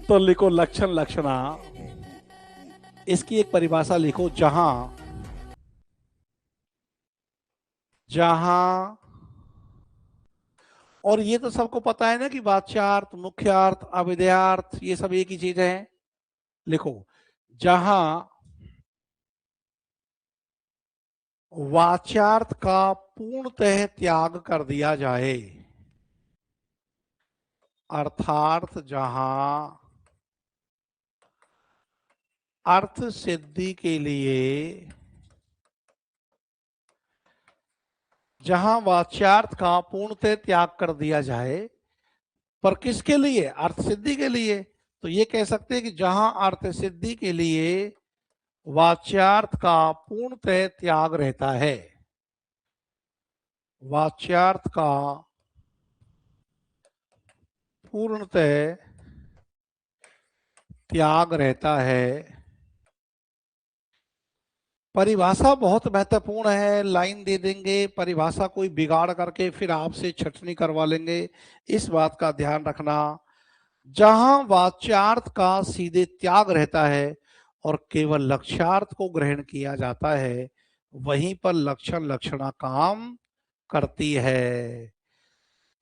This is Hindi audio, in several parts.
तो लिखो लक्षण लक्षणा, इसकी एक परिभाषा लिखो, जहां जहां, और ये तो सबको पता है ना कि वाच्यार्थ, मुख्यार्थ, अविधेयार्थ ये सब एक ही चीज है। लिखो, जहां वाच्यार्थ का पूर्णतः त्याग कर दिया जाए, अर्थात जहां अर्थ सिद्धि के लिए, जहां वाच्यार्थ का पूर्णतः त्याग कर दिया जाए, पर किसके लिए? अर्थ सिद्धि के लिए। तो ये कह सकते हैं कि जहां अर्थ सिद्धि के लिए वाच्यार्थ का पूर्णतः त्याग रहता है, वाच्यार्थ का पूर्णतः त्याग रहता है। परिभाषा बहुत महत्वपूर्ण है, लाइन दे देंगे, परिभाषा कोई बिगाड़ करके फिर आपसे छटनी करवा लेंगे, इस बात का ध्यान रखना। जहां वाच्यार्थ का सीधे त्याग रहता है और केवल लक्ष्यार्थ को ग्रहण किया जाता है, वहीं पर लक्षण लक्षणा काम करती है।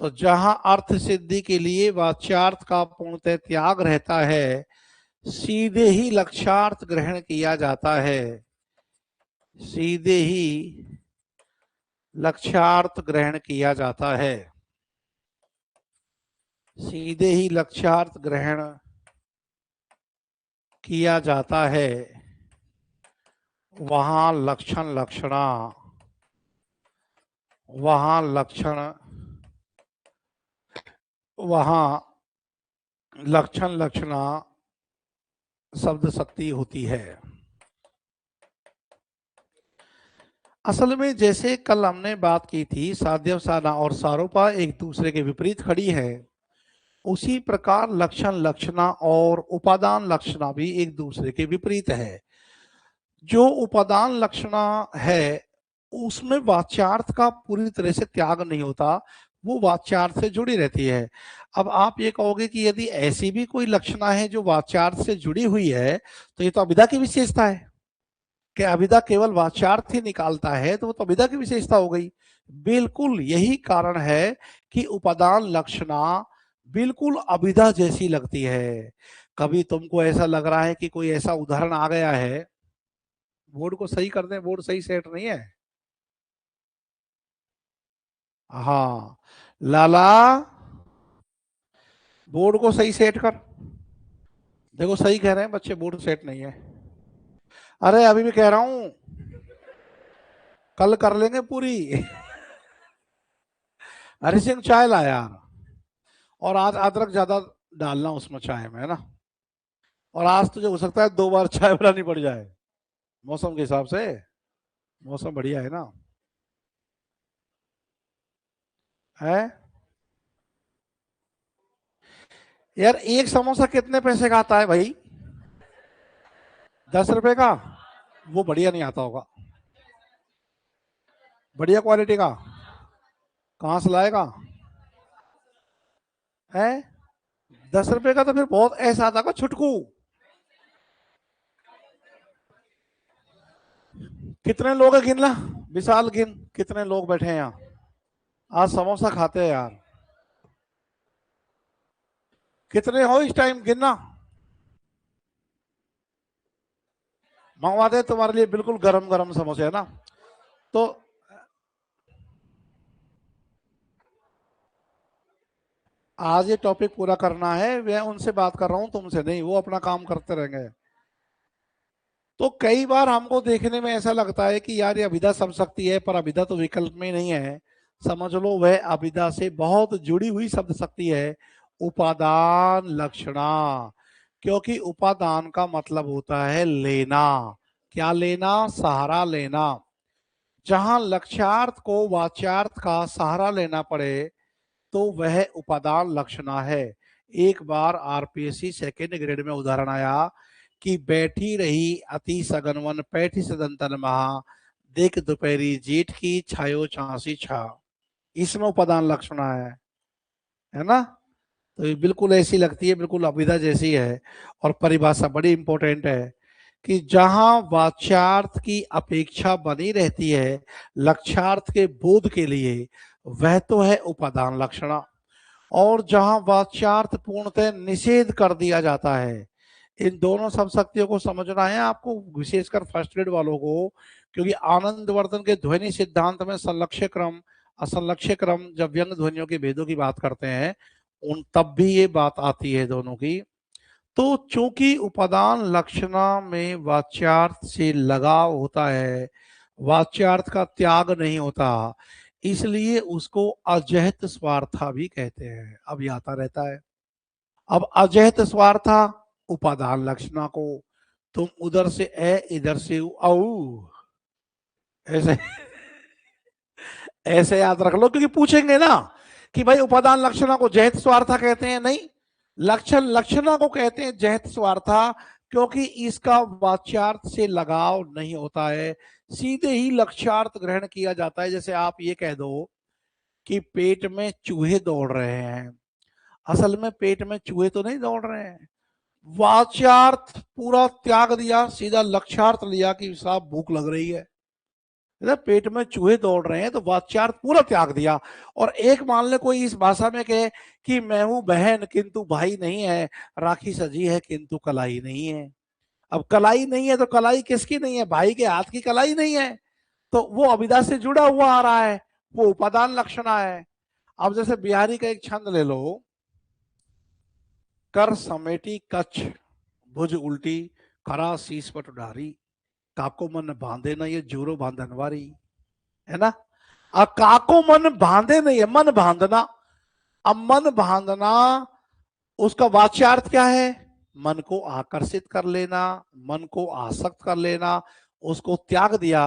तो जहां अर्थ सिद्धि के लिए वाच्यार्थ का पूर्णतः त्याग रहता है, सीधे ही लक्ष्यार्थ ग्रहण किया जाता है, सीधे ही लक्ष्यार्थ ग्रहण किया जाता है, सीधे ही लक्ष्यार्थ ग्रहण किया जाता है, वहां लक्षण लक्षणा, वहां लक्षण, वहां लक्षण लक्षणा शब्द शक्ति होती है। असल में जैसे कल हमने बात की थी, साध्यवसाना और सारोपा एक दूसरे के विपरीत खड़ी है, उसी प्रकार लक्षण लक्षणा और उपादान लक्षणा भी एक दूसरे के विपरीत है। जो उपादान लक्षणा है उसमें वाच्यार्थ का पूरी तरह से त्याग नहीं होता, वो वाच्यार्थ से जुड़ी रहती है। अब आप ये कहोगे कि यदि ऐसी भी कोई लक्षणा है जो वाच्यार्थ से जुड़ी हुई है, तो ये तो अभिधा की विशेषता है कि अभिधा केवल वाच्यार्थ ही निकालता है, तो वो तो अभिधा की विशेषता हो गई। बिल्कुल यही कारण है कि उपादान लक्षणा बिल्कुल अभिधा जैसी लगती है। कभी तुमको ऐसा लग रहा है कि कोई ऐसा उदाहरण आ गया है, बोर्ड को सही कर दें, बोर्ड सही सेट नहीं है। हाँ लाला, बोर्ड को सही सेट कर। देखो सही कह रहे हैं बच्चे, बोर्ड सेट नहीं है। अरे अभी भी कह रहा हूं, कल कर लेंगे पूरी। हरि सिंह चाय ला यार, और आज अदरक ज्यादा डालना उसमें चाय में, है ना। और आज तुझे हो सकता है 2 बार चाय बनानी पड़ जाए, मौसम के हिसाब से। मौसम बढ़िया है ना, है यार। एक समोसा कितने पैसे का आता है भाई? 10 रुपए का। वो बढ़िया नहीं आता होगा, बढ़िया क्वालिटी का कहाँ से लाएगा? है 10 रुपए का तो फिर बहुत ऐसा आता होगा छुटकू। कितने लोग हैं गिन ला, विशाल गिन कितने लोग बैठे हैं यहाँ, आज समोसा खाते हैं यार। कितने हो इस टाइम गिनना, मंगवा दे तुम्हारे लिए बिल्कुल गरम गरम समोसे, है ना। तो आज ये टॉपिक पूरा करना है, मैं उनसे बात कर रहा हूँ तुमसे नहीं, वो अपना काम करते रहेंगे। तो कई बार हमको देखने में ऐसा लगता है कि यार ये अभिधा सब शक्ति है, पर अभिधा तो विकल्प में नहीं है। समझ लो वह अभिधा से बहुत जुड़ी हुई शब्द शक्ति है, उपादान लक्षणा। क्योंकि उपादान का मतलब होता है लेना। क्या लेना? सहारा लेना। जहां लक्ष्यार्थ को वाच्यार्थ का सहारा लेना पड़े, तो वह उपादान लक्षणा है। एक बार आरपीएससी सेकेंड ग्रेड में उदाहरण आया कि बैठी रही अति सगनवन पैठी सदंतन महा, देख दोपहरी जेठ की छायो चांसी छा। इसमें उपादान लक्षणा है ना। तो ये बिल्कुल ऐसी लगती है, बिल्कुल अभिधा जैसी है। और परिभाषा बड़ी इंपॉर्टेंट है कि जहां वाच्यार्थ की अपेक्षा बनी रहती है लक्ष्यार्थ के बोध के लिए, वह तो है उपादान लक्षणा। और जहां वाच्यार्थ पूर्णतः निषेध कर दिया जाता है, इन दोनों सब शक्तियों को समझना है आपको, विशेषकर फर्स्ट ग्रेड वालों को। क्योंकि आनंदवर्धन के ध्वनि सिद्धांत में संलक्ष्य क्रम असंलक्ष्य क्रम, जब व्यंग ध्वनियों के भेदों की बात करते हैं, उन तब भी ये बात आती है दोनों की। तो चूंकि उपादान लक्षणा में वाच्यार्थ से लगाव होता है, वाच्यार्थ का त्याग नहीं होता, इसलिए उसको अजहत स्वार्था भी कहते हैं। अब ये आता रहता है। अब अजहत स्वार्था उपादान लक्षणा को तुम उधर से ए इधर से औ ऐसे ऐसे याद रख लो, क्योंकि पूछेंगे ना कि भाई उपादान लक्षणा को जहत स्वार्था कहते हैं, नहीं, लक्षण लक्षणा को कहते हैं जहत स्वार्था, क्योंकि इसका वाच्यार्थ से लगाव नहीं होता है, सीधे ही लक्ष्यार्थ ग्रहण किया जाता है। जैसे आप ये कह दो कि पेट में चूहे दौड़ रहे हैं, असल में पेट में चूहे तो नहीं दौड़ रहे हैं, वाच्यार्थ पूरा त्याग दिया, सीधा लक्ष्यार्थ लिया कि साहब भूख लग रही है, पेट में चूहे दौड़ रहे हैं, तो वाच्यार्थ पूरा त्याग दिया। और एक मान ले कोई इस भाषा में कहे कि मैं हूं बहन किंतु भाई नहीं है, राखी सजी है किंतु कलाई नहीं है। अब कलाई नहीं है तो कलाई किसकी नहीं है, भाई के हाथ की कलाई नहीं है, तो वो अभिधा से जुड़ा हुआ आ रहा है, वो उपादान लक्षणा है। अब जैसे बिहारी का एक छंद ले लो, कर समेटी कच्छ भुज उल्टी खरा शीश पट उडारी, काको मन बांधे ना ये जोरो बांधनवारी, है ना। काको मन बांधे नहीं है, मन बांधना। अब मन बांधना, उसका वाच्यार्थ क्या है, मन को आकर्षित कर लेना, मन को आसक्त कर लेना, उसको त्याग दिया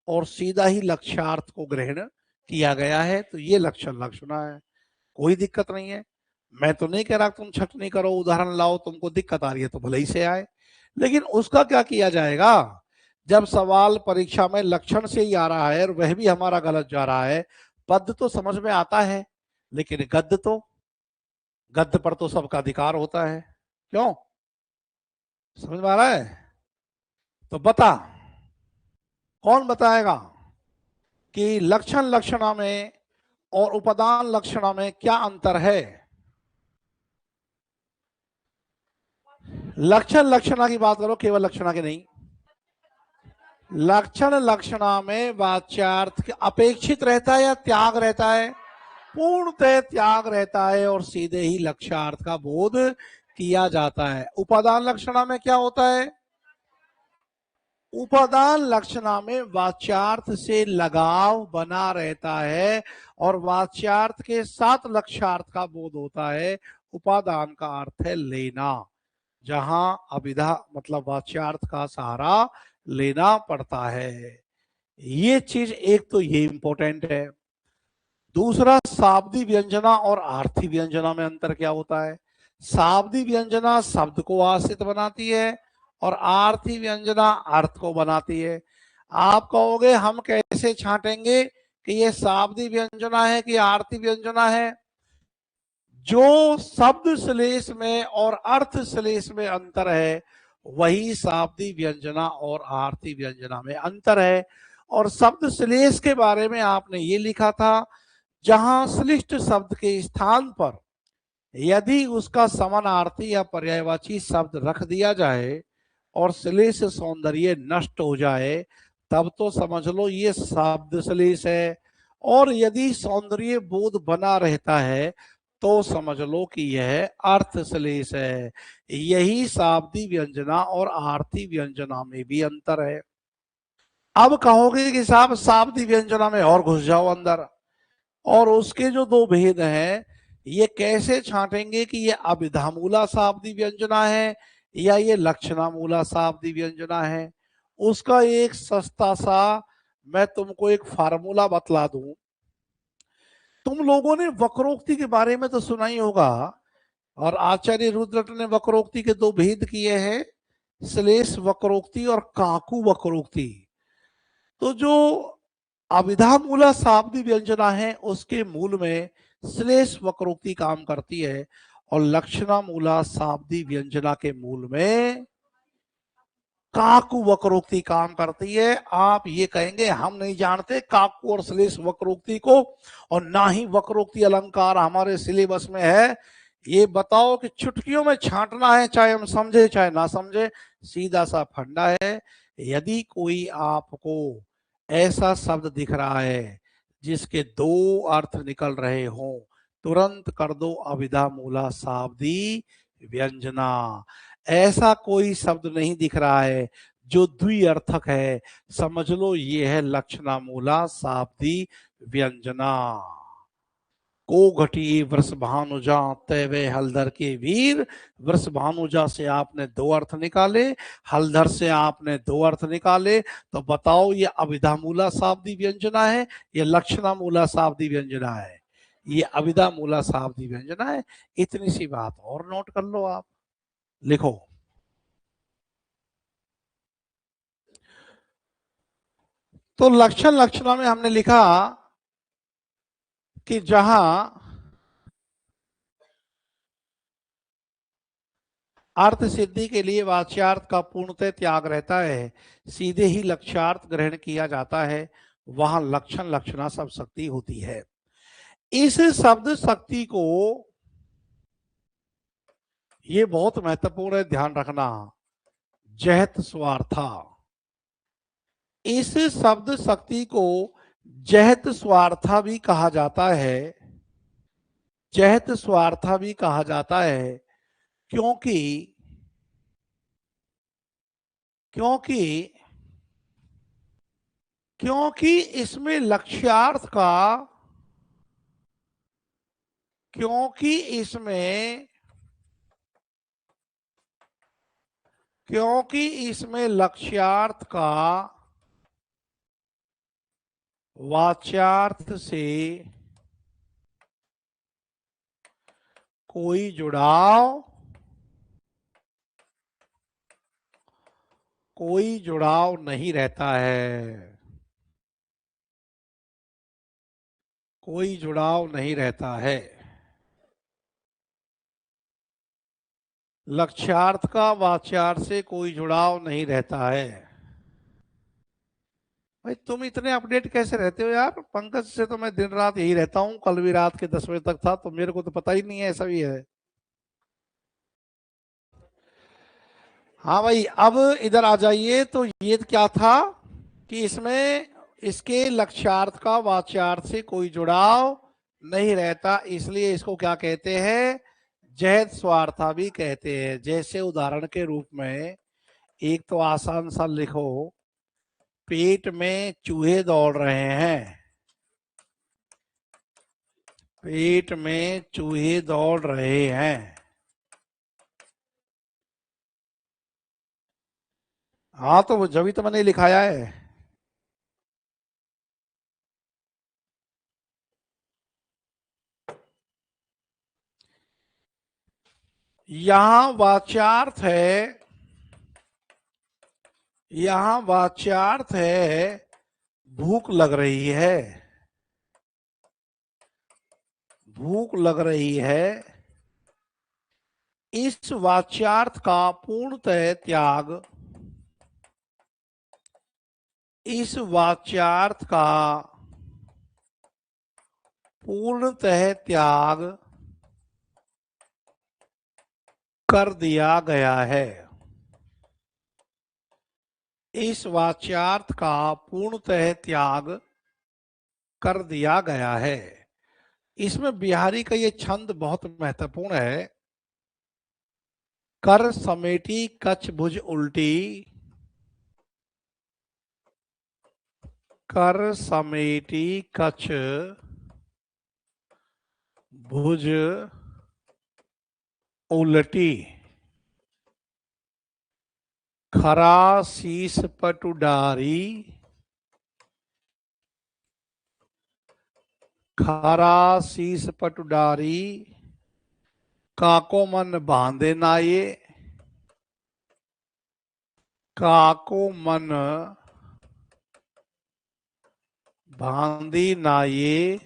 और सीधा ही लक्ष्यार्थ को ग्रहण किया गया है, तो ये लक्षण लक्षणा है, कोई दिक्कत नहीं है। मैं तो नहीं कह रहा तुम छठ नहीं करो, उदाहरण लाओ, तुमको दिक्कत आ रही है तो भले ही से आए, लेकिन उसका क्या किया जाएगा, जब सवाल परीक्षा में लक्षण से ही आ रहा है और वह भी हमारा गलत जा रहा है। पद तो समझ में आता है, लेकिन गद्य पर तो सबका अधिकार होता है, क्यों, समझ में आ रहा है। तो बता, कौन बताएगा कि लक्षण लक्षणा में और उपादान लक्षणा में क्या अंतर है। लक्षण लक्षणा की बात करो, केवल लक्षणा की नहीं। लक्षण लक्षणा में वाच्यार्थ अपेक्षित रहता है या त्याग रहता है, पूर्णतः त्याग रहता है और सीधे ही लक्ष्यार्थ का बोध किया जाता है। उपादान लक्षणा में क्या होता है, उपादान लक्षणा में वाच्यार्थ से लगाव बना रहता है और वाच्यार्थ के साथ लक्ष्यार्थ का बोध होता है। उपादान का अर्थ है लेना, जहां अभिधा मतलब वाच्यार्थ का सहारा लेना पड़ता है। ये चीज एक तो ये इंपॉर्टेंट है। दूसरा, शाब्दी व्यंजना और आर्थी व्यंजना में अंतर क्या होता है। शाब्दी व्यंजना शब्द को आश्रित बनाती है और आर्थी व्यंजना अर्थ को बनाती है। आप कहोगे हम कैसे छांटेंगे कि ये शाब्दी व्यंजना है कि आर्थी व्यंजना है। जो शब्द श्लेष में और अर्थ श्लेष में अंतर है, वही शाब्दी व्यंजना और आर्थी व्यंजना में अंतर है। और शब्द श्लेष के बारे में आपने ये लिखा था, जहां श्लिष्ट शब्द के स्थान पर यदि उसका समानार्थी या पर्यायवाची शब्द रख दिया जाए और श्लेष सौंदर्य नष्ट हो जाए, तब तो समझ लो ये शब्द श्लेष है। और यदि सौंदर्य बोध बना रहता है तो समझ लो कि यह अर्थ श्लेष है। यही शाब्दी व्यंजना और आर्थी व्यंजना में भी अंतर है। अब कहोगे कि साहब शाब्दी व्यंजना में और घुस जाओ अंदर, और उसके जो दो भेद हैं, ये कैसे छांटेंगे कि ये अभिधामूला शाब्दी व्यंजना है या ये लक्षणामूला शाब्दी व्यंजना है। उसका एक सस्ता सा मैं तुमको एक फार्मूला बतला दूं। तुम लोगों ने वक्रोक्ति के बारे में तो सुना ही होगा, और आचार्य रुद्रट ने वक्रोक्ति के दो भेद किए हैं, श्लेष वक्रोक्ति और काकू वक्रोक्ति। तो जो अभिधामूला शाब्दी व्यंजना है उसके मूल में श्लेष वक्रोक्ति काम करती है और लक्षणा मूला शाब्दी व्यंजना के मूल में काकु वक्रोक्ति काम करती है। आप ये कहेंगे हम नहीं जानते काकु और श्लेष वक्रोक्ति को, और ना ही वक्रोक्ति अलंकार हमारे सिलेबस में है। ये बताओ कि चुटकियों में छांटना है, चाहे हम समझे चाहे ना समझे, सीधा सा फंडा है। यदि कोई आपको ऐसा शब्द दिख रहा है जिसके दो अर्थ निकल रहे हो, तुरंत कर दो अभिधा मूला शाब्दी व्यंजना। ऐसा कोई शब्द नहीं दिख रहा है जो द्विअर्थक है, समझ लो ये है लक्षणा मूला शाब्दी व्यंजना। को घटी वृष भानुजा तैवे हलधर के वीर। वृष भानुजा से आपने दो अर्थ निकाले, हलधर से आपने दो अर्थ निकाले, तो बताओ ये अभिधा मूला शाब्दी व्यंजना है, ये लक्षणा मूला शाब्दी व्यंजना है? ये अभिधा मूला शाब्दी व्यंजना है। इतनी सी बात और नोट कर लो आप, लिखो। तो लक्षण लक्षणा में हमने लिखा कि जहां अर्थ सिद्धि के लिए वाच्यार्थ का पूर्णतः त्याग रहता है, सीधे ही लक्ष्यार्थ ग्रहण किया जाता है, वहां लक्षण लक्षणा सब शक्ति होती है। इस शब्द शक्ति को, ये बहुत महत्वपूर्ण है, ध्यान रखना, जहत स्वार्था। इस शब्द शक्ति को जहत स्वार्था भी कहा जाता है, जहत स्वार्था भी कहा जाता है, क्योंकि क्योंकि क्योंकि इसमें लक्ष्यार्थ का, क्योंकि इसमें क्योंकि इसमें लक्ष्यार्थ का वाच्यार्थ से कोई जुड़ाव नहीं रहता है, कोई जुड़ाव नहीं रहता है। लक्ष्यार्थ का वाच्यार्थ से कोई जुड़ाव नहीं रहता है। भाई तुम इतने अपडेट कैसे रहते हो यार? पंकज से तो मैं दिन रात यही रहता हूँ, कल भी रात के 10 बजे तक था, तो मेरे को तो पता ही नहीं है ऐसा भी है। हाँ भाई, अब इधर आ जाइए। तो ये क्या था कि इसमें इसके लक्ष्यार्थ का वाच्यार्थ से कोई जुड़ाव नहीं रहता, इसलिए इसको क्या कहते हैं? जहद स्वार्था भी कहते हैं। जैसे उदाहरण के रूप में एक तो आसान सा लिखो, पेट में चूहे दौड़ रहे हैं, पेट में चूहे दौड़ रहे हैं। हाँ तो वो जब तो मैंने लिखाया है। यहां वाच्यार्थ है, यहां वाच्यार्थ है भूख लग रही है, भूख लग रही है। इस वाच्यार्थ का पूर्णतः त्याग, इस वाच्यार्थ का पूर्णतः त्याग कर दिया गया है, इस वाच्यार्थ का पूर्णतः त्याग कर दिया गया है। इसमें बिहारी का ये छंद बहुत महत्वपूर्ण है। कर समेटी कछ भुज उल्टी, कर समेटी कछ भुज उल्टी, खरा शीस पटुडारी, खरा शीस पटुडारी, काको मन बांधे नाये, काको मन बांधी नाये,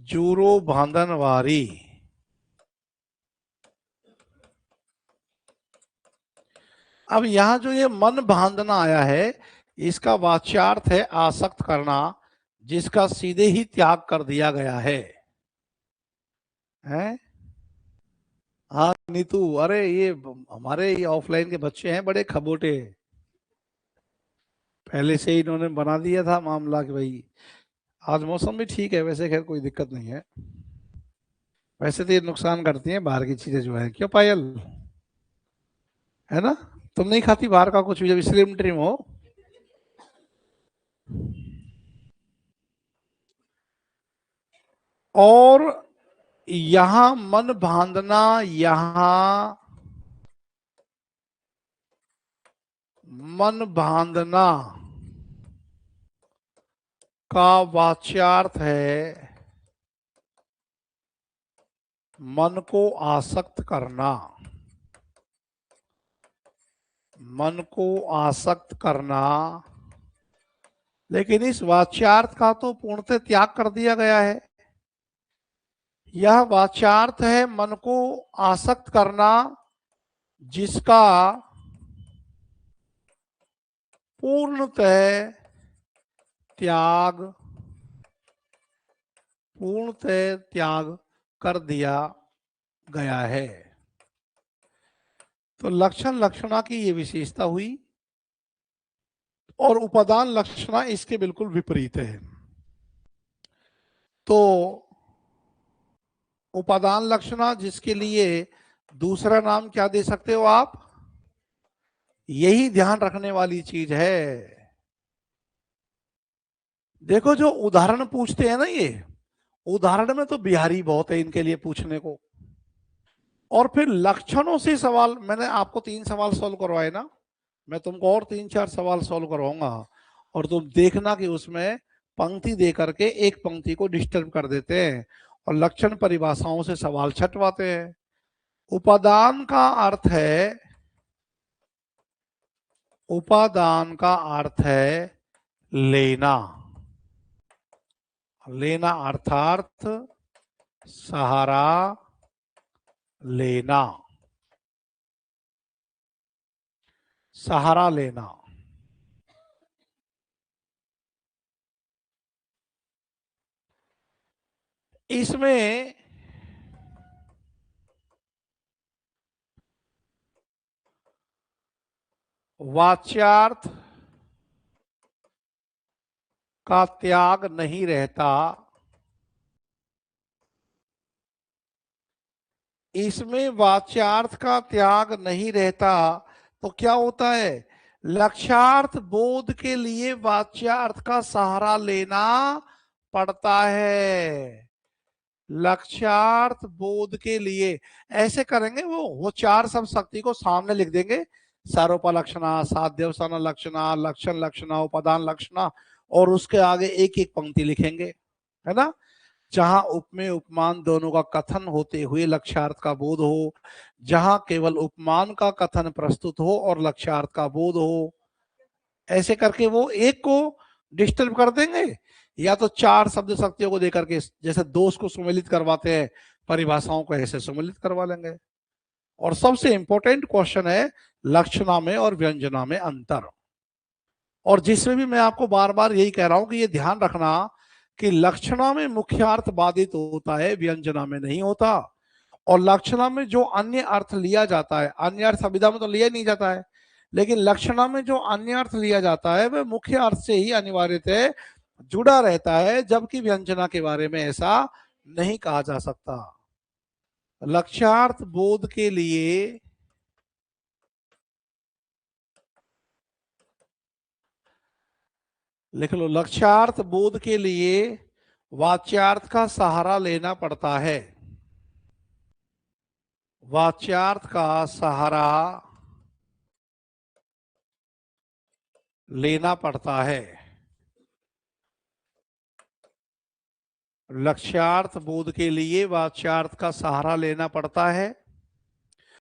जूरो बांधन वारी। अब यहाँ जो ये मन बांधना आया है, इसका वाच्यार्थ है आसक्त करना, जिसका सीधे ही त्याग कर दिया गया है। हैं? हाँ नीतू, अरे ये हमारे ये ऑफलाइन के बच्चे हैं बड़े खबोटे, पहले से ही इन्होंने बना दिया था मामला कि भाई आज मौसम भी ठीक है, वैसे खैर कोई दिक्कत नहीं है। वैसे तो ये नुकसान करती हैं बाहर की चीजें जो है, क्यों पायल, है ना? तुम नहीं खाती बाहर का कुछ भी जब स्लिम ट्रिम हो? और यहां मन बांधना, यहां मन बांधना का वाच्यार्थ है मन को आसक्त करना। मन को आसक्त करना, लेकिन इस वाच्यार्थ का तो पूर्णतः त्याग कर दिया गया है। यह वाच्यार्थ है मन को आसक्त करना, जिसका पूर्णतः त्याग, पूर्णतः त्याग कर दिया गया है। तो लक्षण लक्षणा की ये विशेषता हुई, और उपादान लक्षणा इसके बिल्कुल विपरीत है। तो उपादान लक्षणा, जिसके लिए दूसरा नाम क्या दे सकते हो आप, यही ध्यान रखने वाली चीज है। देखो जो उदाहरण पूछते हैं ना, ये उदाहरण में तो बिहारी बहुत है इनके लिए पूछने को। और फिर लक्षणों से सवाल, मैंने आपको 3 सवाल सॉल्व करवाए ना, मैं तुमको और 3-4 सवाल सॉल्व करवाऊंगा, और तुम देखना कि उसमें पंक्ति दे करके एक पंक्ति को डिस्टर्ब कर देते हैं और लक्षण परिभाषाओं से सवाल छटवाते हैं। उपादान का अर्थ है, उपादान का अर्थ है लेना। लेना अर्थात सहारा लेना, सहारा लेना। इसमें वाच्यार्थ का त्याग नहीं रहता, इसमें वाच्यार्थ का त्याग नहीं रहता, तो क्या होता है, लक्ष्यार्थ बोध के लिए वाच्यार्थ का सहारा लेना पड़ता है। लक्ष्यार्थ बोध के लिए ऐसे करेंगे, वो 4 सब शक्ति को सामने लिख देंगे, सारोपलक्षणा, साध्यवसान लक्षणा, लक्षण लक्षणा, उपादान लक्षणा, और उसके आगे एक एक पंक्ति लिखेंगे, है ना? जहां उपमेय उपमान दोनों का कथन होते हुए लक्ष्यार्थ का बोध हो, जहां केवल उपमान का कथन प्रस्तुत हो और लक्ष्यार्थ का बोध हो, ऐसे करके वो एक को डिस्टर्ब कर देंगे, या तो 4 शब्द शक्तियों को देकर के, जैसे दोष को सुमेलित करवाते हैं, परिभाषाओं को ऐसे सुमेलित करवा लेंगे। और सबसे इंपॉर्टेंट क्वेश्चन है लक्षणा में और व्यंजना में अंतर। और जिसमें भी मैं आपको बार बार यही कह रहा हूं कि ये ध्यान रखना कि लक्षणा में मुख्य अर्थ बाधित होता है, व्यंजना में नहीं होता। और लक्षणा में जो अन्य अर्थ लिया जाता है, अन्य अर्थ अभिधा में तो लिया नहीं जाता है, लेकिन लक्षणा में जो अन्य अर्थ लिया जाता है वह मुख्य अर्थ से ही अनिवार्यतः जुड़ा रहता है, जबकि व्यंजना के बारे में ऐसा नहीं कहा जा सकता। लक्ष्यार्थ बोध के लिए लिख लो, लक्ष्यार्थ बोध के लिए वाच्यार्थ का सहारा लेना पड़ता है। वाच्यार्थ का सहारा लेना पड़ता है। लक्ष्यार्थ बोध के लिए वाच्यार्थ का सहारा लेना पड़ता है।